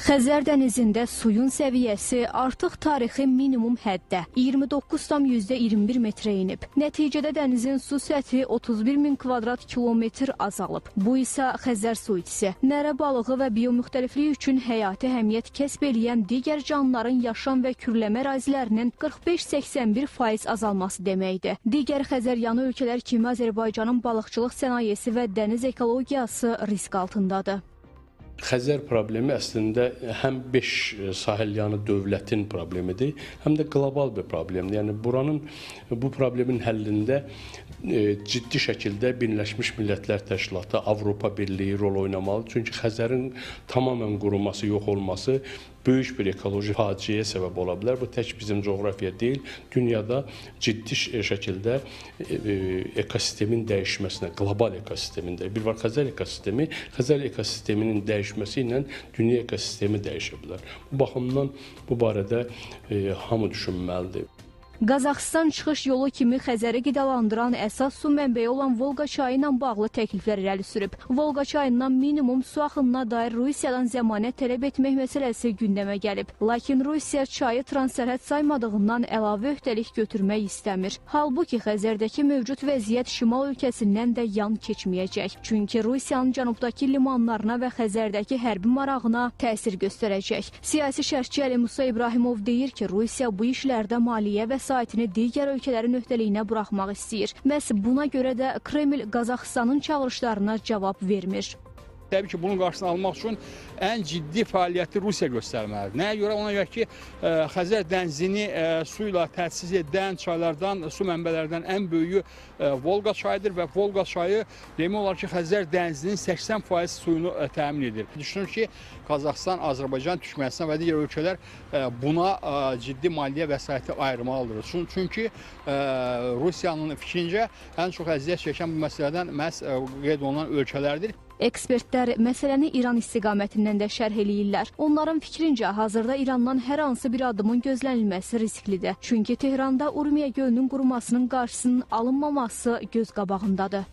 Xəzər dənizində suyun səviyyəsi artıq tarixi minimum həddə 29,21 metrə enib. Nəticədə dənizin su səthi 31 min kvadrat kilometr azalıb. Bu isə Xəzər su itisi, nərə balığı və biomüxtəliflik üçün həyati əhəmiyyət kəsb eləyən digər canlıların yaşam və kürləmə ərazilərinin 45-81% azalması deməkdir. Digər Xəzəryanı ölkələr kimi Azərbaycanın balıqçılıq sənayesi və dəniz ekologiyası risk altındadır. Xəzər problemi əslində həm 5 sahilyanı dövlətin problemidir, həm də qlobal bir problemdir. Yəni bu problemin həllində ciddi şəkildə Birləşmiş Millətlər Təşkilatı, Avropa Birliyi rol oynamalı. Çünki Xəzərin tamamilə quruması, yox olması böyük bir ekoloji faciəyə səbəb ola bilər. Bu tək bizim coğrafiya deyil, dünyada ciddi şəkildə ekosistemin dəyişməsinə, qlobal ekosistemində. Bir var Xəzər ekosistemi, Xəzər ekosisteminin dəyişməsi ilə dünya ekosistemi dəyişə bilər. Bu baxımdan bu barədə hamı düşünməlidir. Qazaxıstan çıxış yolu kimi Xəzəri qidalandıran əsas su mənbəyi olan Volqa çayı ilə bağlı təkliflər irəli sürüb. Volqa çayından minimum su axınına dair Rusiyadan zəmanət tələb etmək məsələsi gündəmə gəlib. Lakin Rusiya çayı transsərhəd saymadığından əlavə öhdəlik götürmək istəmir. Halbuki Xəzərdəki mövcud vəziyyət şimal ölkəsindən də yan keçməyəcək. Çünki Rusiyanın cənubdakı limanlarına və Xəzərdəki hərbi marağına təsir göstərəcək. Siyasi şərhçi Əli Musa İbrahimov deyir ki, Rusiya bu işlərdə maliyyə və vəsaitini digər ölkələrin öhdəliyinə buraxmaq istəyir. Məhz buna görə də Kreml Qazaxıstanın çağırışlarına cavab vermir. Təbii ki, bunun qarşısını almaq üçün ən ciddi fəaliyyəti Rusiya göstərməlidir. Nəyə görə? Ona görə ki, Xəzər dənizini su ilə təchiz edən çaylardan, su mənbələrdən ən böyüyü Volqa çayıdır və Volqa çayı demək olar ki, Xəzər dənizinin 80% suyunu təmin edir. Düşünür ki, Qazaxıstan, Azərbaycan, Türkmənistan və digər ölkələr buna ciddi maliyyə vəsaiti ayırmalıdır. Çünki Rusiyanın fikrincə ən çox əziyyət çəkən bu məsələdən məhz qeyd olunan ölkələrdir. Ekspertlər məsələni İran istiqamətindən də şərh eləyirlər. Onların fikrincə, hazırda İrandan hər hansı bir addımın gözlənilməsi risklidir. Çünki Tehranda Urmiya gölünün qurumasının qarşısının alınmaması göz qabağındadır.